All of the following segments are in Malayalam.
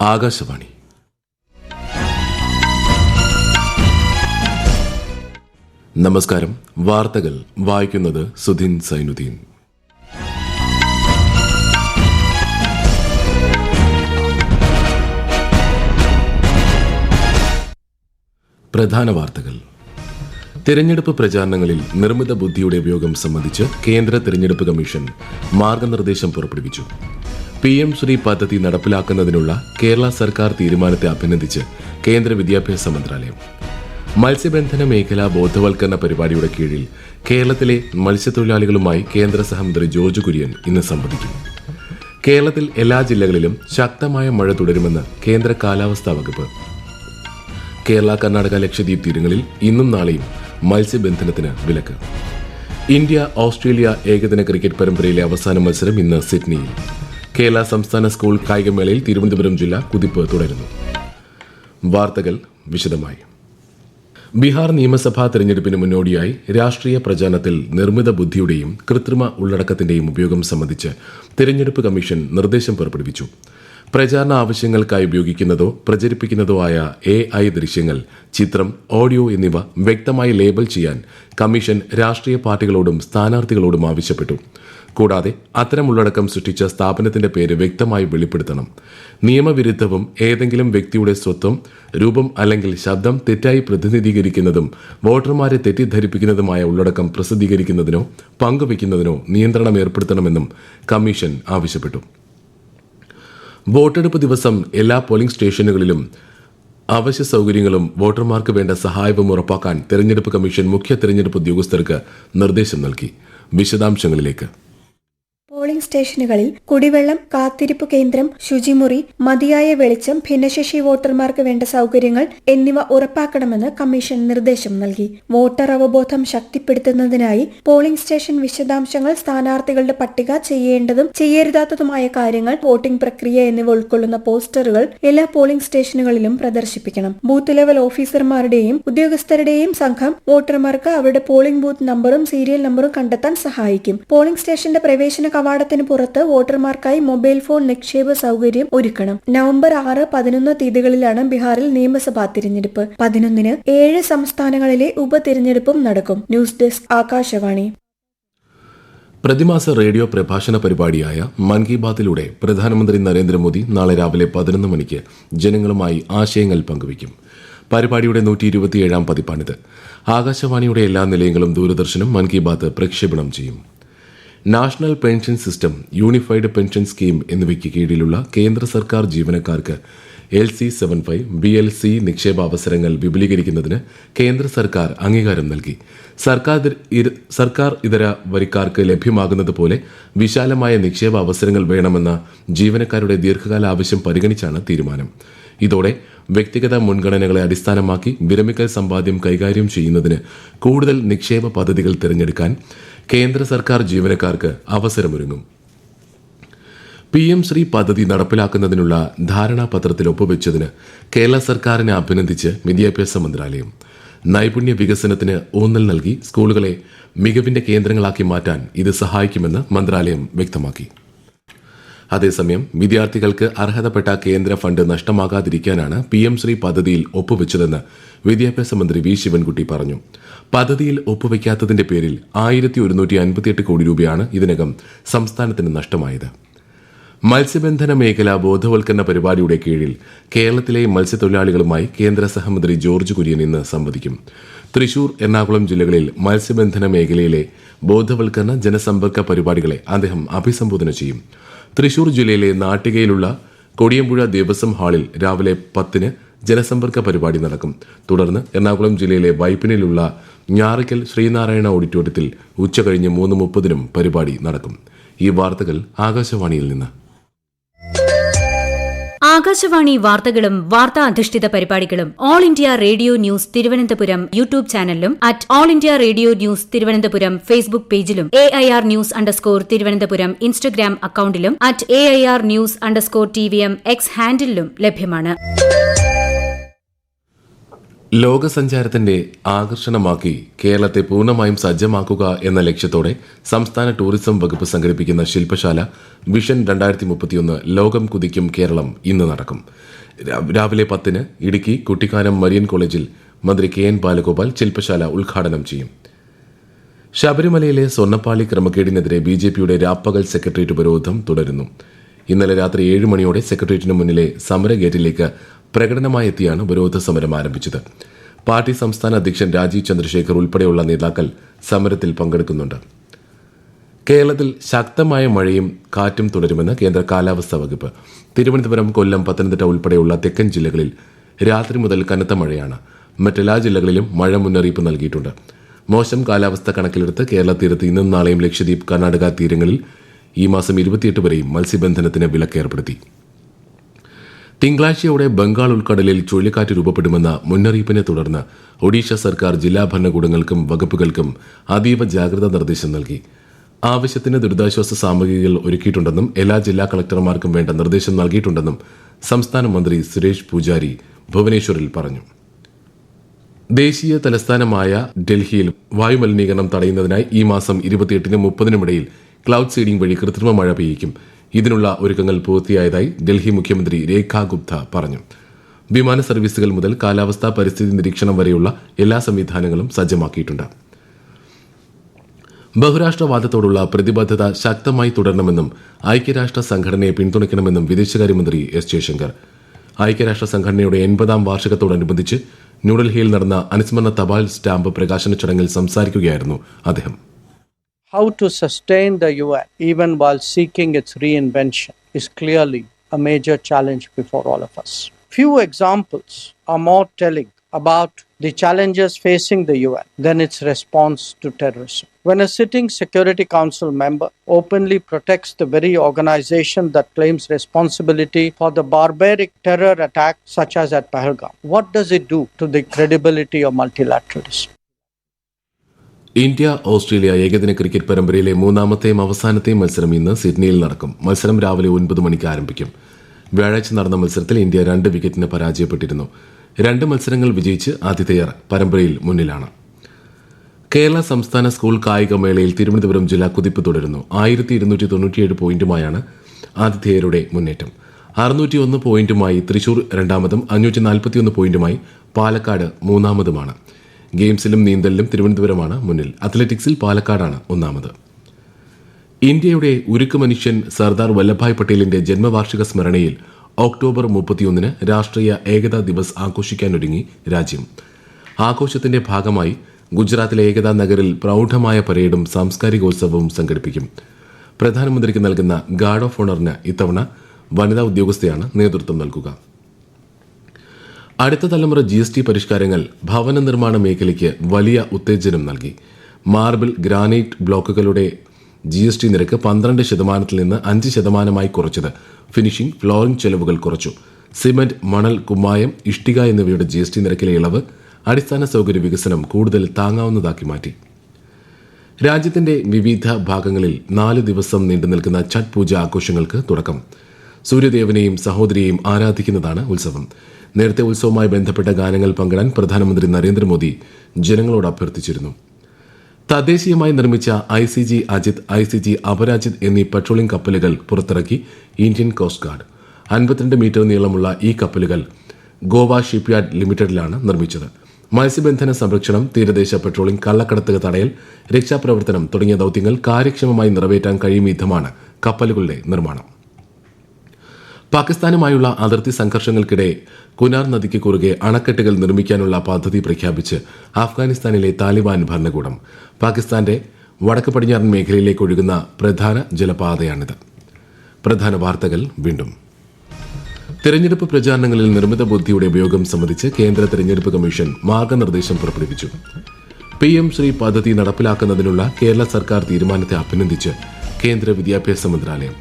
ആകാശവാണി. നമസ്കാരം. വാർത്തകൾ വായിക്കുന്നത് സുധിൻ സൈനുദ്ദീൻ. പ്രധാന വാർത്തകൾ. തിരഞ്ഞെടുപ്പ് പ്രചാരണങ്ങളിൽ നിർമ്മിത ബുദ്ധിയുടെ ഉപയോഗം സംബന്ധിച്ച് കേന്ദ്ര തിരഞ്ഞെടുപ്പ് കമ്മീഷൻ മാർഗനിർദ്ദേശം പുറപ്പെടുവിച്ചു. PM ശ്രീ പദ്ധതി നടപ്പിലാക്കുന്നതിനുള്ള കേരള സർക്കാർ തീരുമാനത്തെ അഭിനന്ദിച്ച് കേന്ദ്ര വിദ്യാഭ്യാസ മന്ത്രാലയം. മത്സ്യബന്ധന മേഖലാ ബോധവൽക്കരണ പരിപാടിയുടെ കീഴിൽ കേരളത്തിലെ മത്സ്യത്തൊഴിലാളികളുമായി കേന്ദ്ര സഹമന്ത്രി ജോർജ് കുര്യൻ ഇന്ന് സംവദിക്കും. കേരളത്തിൽ എല്ലാ ജില്ലകളിലും ശക്തമായ മഴ തുടരുമെന്ന് കേന്ദ്ര കാലാവസ്ഥാ വകുപ്പ്. കേരള, കർണാടക, ലക്ഷദ്വീപ് തീരങ്ങളിൽ ഇന്നും നാളെയും മത്സ്യബന്ധനത്തിന് വിലക്ക്. ഇന്ത്യ ഓസ്ട്രേലിയ ഏകദിന ക്രിക്കറ്റ് പരമ്പരയിലെ അവസാന മത്സരം ഇന്ന് സിഡ്നിയിൽ. കേരള സംസ്ഥാന സ്കൂൾ കായികമേളയിൽ തിരുവനന്തപുരം ജില്ല കുതിപ്പ് തുടരുന്നു. വാർത്തകൾ വിശദമായി. ബീഹാർ നിയമസഭാ തെരഞ്ഞെടുപ്പിന് മുന്നോടിയായി രാഷ്ട്രീയ പ്രചാരണത്തിൽ നിർമ്മിത ബുദ്ധിയുടെയും കൃത്രിമ ഉള്ളടക്കത്തിന്റെയും ഉപയോഗം സംബന്ധിച്ച് തെരഞ്ഞെടുപ്പ് കമ്മീഷൻ നിർദ്ദേശം പുറപ്പെടുവിച്ചു. പ്രചാരണ ആവശ്യങ്ങൾക്കായി ഉപയോഗിക്കുന്നതോ പ്രചരിപ്പിക്കുന്നതോ ആയ AI ദൃശ്യങ്ങൾ, ചിത്രം, ഓഡിയോ എന്നിവ വ്യക്തമായി ലേബൽ ചെയ്യാൻ കമ്മീഷൻ രാഷ്ട്രീയ പാർട്ടികളോടും സ്ഥാനാർത്ഥികളോടും ആവശ്യപ്പെട്ടു. കൂടാതെ അത്തരം ഉള്ളടക്കം സൃഷ്ടിച്ച സ്ഥാപനത്തിന്റെ പേര് വ്യക്തമായി വെളിപ്പെടുത്തണം. നിയമവിരുദ്ധവും ഏതെങ്കിലും വ്യക്തിയുടെ സ്വത്വം, രൂപം അല്ലെങ്കിൽ ശബ്ദം തെറ്റായി പ്രതിനിധീകരിക്കുന്നതും വോട്ടർമാരെ തെറ്റിദ്ധരിപ്പിക്കുന്നതുമായ ഉള്ളടക്കം പ്രസിദ്ധീകരിക്കുന്നതിനോ പങ്കുവയ്ക്കുന്നതിനോ നിയന്ത്രണം ഏർപ്പെടുത്തണമെന്നും കമ്മീഷൻ ആവശ്യപ്പെട്ടു. വോട്ടെടുപ്പ് ദിവസം എല്ലാ പോളിംഗ് സ്റ്റേഷനുകളിലും അവശ്യ സൌകര്യങ്ങളും വോട്ടർമാർക്ക് വേണ്ട സഹായവും ഉറപ്പാക്കാൻ തെരഞ്ഞെടുപ്പ് കമ്മീഷൻ മുഖ്യ തെരഞ്ഞെടുപ്പ് ഉദ്യോഗസ്ഥർക്ക് നിർദ്ദേശം നൽകി. വിശദാംശങ്ങളിലേക്ക്. പോളിംഗ് സ്റ്റേഷനുകളിൽ കുടിവെള്ളം, കാത്തിരിപ്പ് കേന്ദ്രം, ശുചിമുറി, മതിയായ വെളിച്ചം, ഭിന്നശേഷി വോട്ടർമാർക്ക് വേണ്ട സൌകര്യങ്ങൾ എന്നിവ ഉറപ്പാക്കണമെന്ന് കമ്മീഷൻ നിർദ്ദേശം നൽകി. വോട്ടർ അവബോധം ശക്തിപ്പെടുത്തുന്നതിനായി പോളിംഗ് സ്റ്റേഷൻ വിശദാംശങ്ങൾ, സ്ഥാനാർത്ഥികളുടെ പട്ടിക, ചെയ്യേണ്ടതും ചെയ്യരുതാത്തതുമായ കാര്യങ്ങൾ, വോട്ടിംഗ് പ്രക്രിയ എന്നിവ ഉൾക്കൊള്ളുന്ന പോസ്റ്ററുകൾ എല്ലാ പോളിംഗ് സ്റ്റേഷനുകളിലും പ്രദർശിപ്പിക്കണം. ബൂത്ത് ലെവൽ ഓഫീസർമാരുടെയും ഉദ്യോഗസ്ഥരുടെയും സംഘം വോട്ടർമാർക്ക് അവരുടെ പോളിംഗ് ബൂത്ത് നമ്പറും സീരിയൽ നമ്പറും കണ്ടെത്താൻ സഹായിക്കും. പോളിംഗ് സ്റ്റേഷന്റെ പ്രവേശന കവാടത്തിന് പുറത്ത് വോട്ടർമാർക്കായി മൊബൈൽ ഫോൺ നിക്ഷേപ സൗകര്യം ഒരുക്കണം. നവംബർ 6, 11 തീയതികളിലാണ് ബീഹാറിൽ നിയമസഭാ തിരഞ്ഞെടുപ്പ്. 11-ന് 7 സംസ്ഥാനങ്ങളിലെ ഉപതിരഞ്ഞെടുപ്പും നടക്കും. News desk, Akashvani. പ്രതിമാസ റേഡിയോ പ്രഭാഷണ പരിപാടിയായ മൻ കി ബാത്തിലൂടെ പ്രധാനമന്ത്രി നരേന്ദ്രമോദി നാളെ രാവിലെ 11 മണിക്ക് ജനങ്ങളുമായി ആശയങ്ങൾ പങ്കുവയ്ക്കും. പരിപാടിയുടെ 127ാം പതിപ്പാണിത്. ആകാശവാണിയുടെ എല്ലാ നിലയങ്ങളും ദൂരദർശനും മൻ കി ബാത്ത് പ്രക്ഷേപണം ചെയ്യും. National pension system, unified pension scheme എന്നിവയ്ക്ക് കീഴിലുള്ള കേന്ദ്ര സർക്കാർ ജീവനക്കാർക്ക് LC75, BLC നിക്ഷേപാവസരങ്ങൾ വിപുലീകരിക്കുന്നതിന് കേന്ദ്ര സർക്കാർ അംഗീകാരം നൽകി. സർക്കാർ ഇതര വരിക്കാർക്ക് ലഭ്യമാകുന്നതുപോലെ വിശാലമായ നിക്ഷേപ അവസരങ്ങൾ വേണമെന്ന ജീവനക്കാരുടെ ദീർഘകാല ആവശ്യം പരിഗണിച്ചാണ് തീരുമാനം. ഇതോടെ വ്യക്തിഗത മുൻഗണനകളെ അടിസ്ഥാനമാക്കി വിരമിക്കൽ സമ്പാദ്യം കൈകാര്യം ചെയ്യുന്നതിന് കൂടുതൽ നിക്ഷേപ പദ്ധതികൾ തിരഞ്ഞെടുക്കാൻ കേന്ദ്ര സർക്കാർ ജീവനക്കാർക്ക് അവസരമൊരുങ്ങും. PM ശ്രീ പദ്ധതി നടപ്പിലാക്കുന്നതിനുള്ള ധാരണാപത്രത്തിൽ ഒപ്പുവെച്ചതിന് കേരള സർക്കാരിനെ അഭിനന്ദിച്ച് വിദ്യാഭ്യാസ മന്ത്രാലയം. നൈപുണ്യ വികസനത്തിന് ഊന്നൽ നൽകി സ്കൂളുകളെ മികവിന്റെ കേന്ദ്രങ്ങളാക്കി മാറ്റാൻ ഇത് സഹായിക്കുമെന്ന് മന്ത്രാലയം വ്യക്തമാക്കി. അതേസമയം വിദ്യാർത്ഥികൾക്ക് അർഹതപ്പെട്ട കേന്ദ്ര ഫണ്ട് നഷ്ടമാകാതിരിക്കാനാണ് PM ശ്രീ പദ്ധതിയിൽ ഒപ്പുവെച്ചതെന്ന് വിദ്യാഭ്യാസ മന്ത്രി V. ശിവൻകുട്ടി പറഞ്ഞു. പദ്ധതിയിൽ ഒപ്പുവെക്കാത്തതിന്റെ പേരിൽ 1158 കോടി രൂപയാണ് ഇതിനകം സംസ്ഥാനത്തിന് നഷ്ടമായത്. മത്സ്യബന്ധന മേഖലാ ബോധവൽക്കരണ പരിപാടിയുടെ കീഴിൽ കേരളത്തിലെ മത്സ്യത്തൊഴിലാളികളുമായി കേന്ദ്ര സഹമന്ത്രി ജോർജ് കുര്യൻ ഇന്ന് സംവദിക്കും. തൃശൂർ, എറണാകുളം ജില്ലകളിൽ മത്സ്യബന്ധന മേഖലയിലെ ബോധവൽക്കരണ ജനസമ്പർക്ക പരിപാടികളെ അദ്ദേഹം അഭിസംബോധന ചെയ്യും. തൃശൂർ ജില്ലയിലെ നാട്ടികയിലുള്ള കൊടിയമ്പുഴ ദേവസ്വം ഹാളിൽ രാവിലെ 10-ന് ജനസമ്പർക്ക പരിപാടി നടക്കും. തുടർന്ന് എറണാകുളം ജില്ലയിലെ വൈപ്പിനിലുള്ള ഞാറിക്കൽ ശ്രീനാരായണ ഓഡിറ്റോറിയത്തിൽ ഉച്ചകഴിഞ്ഞ് 3:30-നും പരിപാടി നടക്കും. ഈ വാർത്തകൾ ആകാശവാണിയിൽ നിന്ന്. ആകാശവാണി വാർത്തകളും വാർത്താ അധിഷ്ഠിത പരിപാടികളും all India radio news Thiruvananthapuram YouTube ചാനലിലും @all India radio news Thiruvananthapuram Facebook പേജിലും AIR ന്യൂസ് _തിരുവനന്തപുരം ഇൻസ്റ്റഗ്രാം അക്കൌണ്ടിലും @AIR ന്യൂസ് _TVM X ഹാൻഡിലും ലഭ്യമാണ്. ലോകസഞ്ചാരത്തിന്റെ ആകർഷണമാക്കി കേരളത്തെ പൂർണ്ണമായും സജ്ജമാക്കുക എന്ന ലക്ഷ്യത്തോടെ സംസ്ഥാന ടൂറിസം വകുപ്പ് സംഘടിപ്പിക്കുന്ന ശില്പശാല വിഷൻ 2031 ലോകം കുതിക്കും കേരളം ഇന്ന് നടക്കും. രാവിലെ 10-ന് ഇടുക്കി കുട്ടിക്കാനം മരിയൻ കോളേജിൽ മന്ത്രി KN ബാലഗോപാൽ ശില്പശാല ഉദ്ഘാടനം ചെയ്യും. ശബരിമലയിലെ സ്വർണ്ണപ്പാളി ക്രമക്കേടിനെതിരെ BJPയുടെ രാപ്പകൽ സെക്രട്ടേറിയറ്റ് ഉപരോധം തുടരുന്നു. ഇന്നലെ രാത്രി 7 മണിയോടെ സെക്രട്ടേറിയറ്റിന് മുന്നിലെ സമരഗേറ്റിലേക്ക് പ്രകടനമായി എത്തിയാണ് ഉപരോധ സമരം ആരംഭിച്ചത്. പാർട്ടി സംസ്ഥാന അധ്യക്ഷൻ രാജീവ് ചന്ദ്രശേഖർ ഉൾപ്പെടെയുള്ള നേതാക്കൾ സമരത്തിൽ പങ്കെടുക്കുന്നുണ്ട്. കേരളത്തിൽ ശക്തമായ മഴയും കാറ്റും തുടരുമെന്ന് കേന്ദ്ര കാലാവസ്ഥാ വകുപ്പ്. തിരുവനന്തപുരം, കൊല്ലം, പത്തനംതിട്ട ഉൾപ്പെടെയുള്ള തെക്കൻ ജില്ലകളിൽ രാത്രി മുതൽ കനത്ത മഴയാണ്. മറ്റെല്ലാ ജില്ലകളിലും മഴ മുന്നറിയിപ്പ് നൽകിയിട്ടുണ്ട്. മോശം കാലാവസ്ഥ കണക്കിലെടുത്ത് കേരള തീരത്ത് ഇന്നും നാളെയും ലക്ഷദ്വീപ്, കർണാടക തീരങ്ങളിൽ ഈ മാസം 28 വരെയും മത്സ്യബന്ധനത്തിന് വിലക്കേർപ്പെടുത്തി. തിങ്കളാഴ്ചയോടെ ബംഗാൾ ഉൾക്കടലിൽ ചുഴലിക്കാറ്റ് രൂപപ്പെടുമെന്ന മുന്നറിയിപ്പിനെ തുടർന്ന് ഒഡീഷ സർക്കാർ ജില്ലാ ഭരണകൂടങ്ങൾക്കും വകുപ്പുകൾക്കും അതീവ ജാഗ്രതാ നിർദ്ദേശം നൽകി. ആവശ്യത്തിന് ദുരിതാശ്വാസ സാമഗ്രികൾ ഒരുക്കിയിട്ടുണ്ടെന്നും എല്ലാ ജില്ലാ കളക്ടർമാർക്കും വേണ്ട നിർദ്ദേശം നൽകിയിട്ടുണ്ടെന്നും സംസ്ഥാന മന്ത്രി സുരേഷ് പൂജാരി ഭുവനേശ്വറിൽ പറഞ്ഞു. ദേശീയ തലസ്ഥാനമായ ഡൽഹിയിൽ വായുമലിനീകരണം തടയുന്നതിനായി ഈ മാസം 28-നും 30-നും ഇടയിൽ ക്ലൌഡ് സീഡിംഗ് വഴി കൃത്രിമ മഴ പെയ്യിക്കും. ഇതിനുള്ള ഒരുക്കങ്ങൾ പൂർത്തിയായതായി ഡൽഹി മുഖ്യമന്ത്രി രേഖ ഗുപ്ത പറഞ്ഞു. വിമാന സർവീസുകൾ മുതൽ കാലാവസ്ഥാ പരിസ്ഥിതി നിരീക്ഷണം വരെയുള്ള എല്ലാ സംവിധാനങ്ങളും സജ്ജമാക്കിയിട്ടുണ്ട്. ബഹുരാഷ്ട്രവാദത്തോടുള്ള പ്രതിബദ്ധത ശക്തമായി തുടരണമെന്നും ഐക്യരാഷ്ട്ര സംഘടനയെ പിന്തുണയ്ക്കണമെന്നും വിദേശകാര്യമന്ത്രി S. ജയശങ്കർ. ഐക്യരാഷ്ട്ര സംഘടനയുടെ 80-ാം വാർഷികത്തോടനുബന്ധിച്ച് ന്യൂഡൽഹിയിൽ നടന്ന അനുസ്മരണ തപാൽ സ്റ്റാമ്പ് പ്രകാശന ചടങ്ങിൽ സംസാരിക്കുകയായിരുന്നു അദ്ദേഹം. How to sustain the UN even while seeking its reinvention is clearly a major challenge before all of us. Few examples are more telling about the challenges facing the UN than its response to terrorism. When a sitting Security Council member openly protects the very organization that claims responsibility for the barbaric terror attack such as at Pahalgam, what does it do to the credibility of multilateralism? India Australia ഏകദിന ക്രിക്കറ്റ് പരമ്പരയിലെ മൂന്നാമത്തെയും അവസാനത്തെയും മത്സരം ഇന്ന് സിഡ്നിയിൽ നടക്കും. മത്സരം രാവിലെ 9 മണിക്ക് ആരംഭിക്കും. വ്യാഴാഴ്ച നടന്ന മത്സരത്തിൽ ഇന്ത്യ 2 വിക്കറ്റിന് പരാജയപ്പെട്ടിരുന്നു. 2 മത്സരങ്ങൾ വിജയിച്ച് ആതിഥേയർ പരമ്പരയിൽ മുന്നിലാണ്. കേരള സംസ്ഥാന സ്കൂൾ കായികമേളയിൽ തിരുവനന്തപുരം ജില്ല കുതിപ്പ് തുടരുന്നു. 1297 പോയിന്റുമായാണ് ആതിഥേയരുടെ മുന്നേറ്റം. 601 പോയിന്റുമായി തൃശൂർ രണ്ടാമതും 541 പോയിന്റുമായി പാലക്കാട് മൂന്നാമതുമാണ്. ഗെയിംസിലും നീന്തലിലും തിരുവനന്തപുരമാണ് മുന്നിൽ. അത്ലറ്റിക്സിൽ പാലക്കാടാണ് ഒന്നാമത്. ഇന്ത്യയുടെ ഉരുക്ക് മനുഷ്യൻ സർദാർ വല്ലഭായ് പട്ടേലിന്റെ ജന്മവാർഷിക സ്മരണയിൽ ഒക്ടോബർ 31-ന് രാഷ്ട്രീയ ഏകതാ ദിവസ് ആഘോഷിക്കാനൊരുങ്ങി രാജ്യം. ആഘോഷത്തിന്റെ ഭാഗമായി ഗുജറാത്തിലെ ഏകതാ നഗറിൽ പ്രൗഢമായ പരേഡും സാംസ്കാരികോത്സവവും സംഘടിപ്പിക്കും. പ്രധാനമന്ത്രിക്ക് നൽകുന്ന ഗാർഡ് ഓഫ് ഓണറിന് ഇത്തവണ വനിതാ ഉദ്യോഗസ്ഥയാണ് നേതൃത്വം നൽകുക. അടുത്ത തലമുറ GST പരിഷ്കാരങ്ങൾ ഭവന നിർമ്മാണ മേഖലയ്ക്ക് വലിയ ഉത്തേജനം നൽകി. മാർബിൾ, ഗ്രാനൈറ്റ് ബ്ലോക്കുകളുടെ GST നിരക്ക് 12% നിന്ന് 5% കുറച്ചത് ഫിനിഷിംഗ്, ഫ്ലോറിംഗ് ചെലവുകൾ കുറച്ചു. സിമന്റ്, മണൽ, കുമ്മായം, ഇഷ്ടിക എന്നിവയുടെ GST നിരക്കിലെ ഇളവ് അടിസ്ഥാന സൗകര്യ വികസനം കൂടുതൽ താങ്ങാവുന്നതാക്കി മാറ്റി. രാജ്യത്തിന്റെ വിവിധ ഭാഗങ്ങളിൽ 4 ദിവസം നീണ്ടുനിൽക്കുന്ന ഛഠ് പൂജ ആഘോഷങ്ങൾക്ക് തുടക്കം. സൂര്യദേവനെയും സഹോദരിയെയും ആരാധിക്കുന്നതാണ് ഉത്സവം. നേരത്തെ ഉത്സവവുമായി ബന്ധപ്പെട്ട ഗാനങ്ങൾ പങ്കിടാൻ പ്രധാനമന്ത്രി നരേന്ദ്രമോദി ജനങ്ങളോട് അഭ്യർത്ഥിച്ചിരുന്നു. തദ്ദേശീയമായി നിർമ്മിച്ച ICG അജിത്, ICG അപരാജിത് എന്നീ പെട്രോളിംഗ് കപ്പലുകൾ പുറത്തിറക്കി ഇന്ത്യൻ കോസ്റ്റ് ഗാർഡ്. 52 മീറ്റർ നീളമുള്ള ഈ കപ്പലുകൾ ഗോവ ഷിപ്പ്യാർഡ് ലിമിറ്റഡിലാണ് നിർമ്മിച്ചത്. മത്സ്യബന്ധന സംരക്ഷണം, തീരദേശ പെട്രോളിംഗ്, കള്ളക്കടത്ത് തടയൽ, രക്ഷാപ്രവർത്തനം തുടങ്ങിയ ദൌത്യങ്ങൾ കാര്യക്ഷമമായി നിറവേറ്റാൻ കഴിയും വിധമാണ് കപ്പലുകളുടെ നിർമ്മാണം. പാകിസ്ഥാനുമായുള്ള അതിർത്തി സംഘർഷങ്ങൾക്കിടെ കുനാർ നദിക്ക് കുറുകെ അണക്കെട്ടുകൾ നിർമ്മിക്കാനുള്ള പദ്ധതി പ്രഖ്യാപിച്ച് അഫ്ഗാനിസ്ഥാനിലെ താലിബാൻ ഭരണകൂടം. പാകിസ്ഥാന്റെ വടക്ക് പടിഞ്ഞാറൻ മേഖലയിലേക്ക് ഒഴുകുന്ന പ്രധാന ജലപാതയാണിത്. പ്രധാന വാർത്തകൾ വീണ്ടും. തെരഞ്ഞെടുപ്പ് പ്രചാരണങ്ങളിൽ നിർമ്മിത ബുദ്ധിയുടെ ഉപയോഗം സംബന്ധിച്ച് കേന്ദ്ര തെരഞ്ഞെടുപ്പ് കമ്മീഷൻ മാർഗനിർദ്ദേശം പുറപ്പെടുവിച്ചു. PM ശ്രീ പദ്ധതി നടപ്പിലാക്കുന്നതിനുള്ള കേരള സർക്കാർ തീരുമാനത്തെ അഭിനന്ദിച്ച് കേന്ദ്ര വിദ്യാഭ്യാസ മന്ത്രാലയം.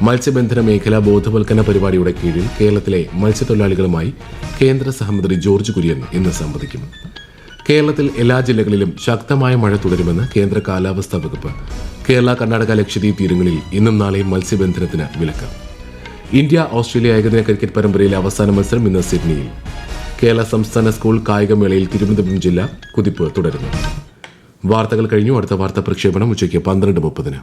മത്സ്യബന്ധന മേഖലാ ബോധവൽക്കരണ പരിപാടിയുടെ കീഴിൽ കേരളത്തിലെ മത്സ്യത്തൊഴിലാളികളുമായി കേന്ദ്ര സഹമന്ത്രി ജോർജ് കുര്യൻ ഇന്ന് സംവദിക്കും. കേരളത്തിൽ എല്ലാ ജില്ലകളിലും ശക്തമായ മഴ തുടരുമെന്ന് കേന്ദ്ര കാലാവസ്ഥാ വകുപ്പ്. കേരള, കർണാടക, ലക്ഷദ്വീപ് തീരങ്ങളിൽ ഇന്നും നാളെയും മത്സ്യബന്ധനത്തിന് വിലക്ക്. ഇന്ത്യ ഓസ്ട്രേലിയ ഏകദിന ക്രിക്കറ്റ് പരമ്പരയിലെ അവസാന മത്സരം ഇന്ന് സിഡ്നിയിൽ. കേരള സംസ്ഥാന സ്കൂൾ കായികമേളയിൽ തിരുവനന്തപുരം ജില്ല കുതിപ്പ് തുടരുന്നു. വാർത്തകൾ കഴിഞ്ഞു. അടുത്ത വാർത്താ പ്രക്ഷേപണം ഉച്ചയ്ക്ക് 12:30.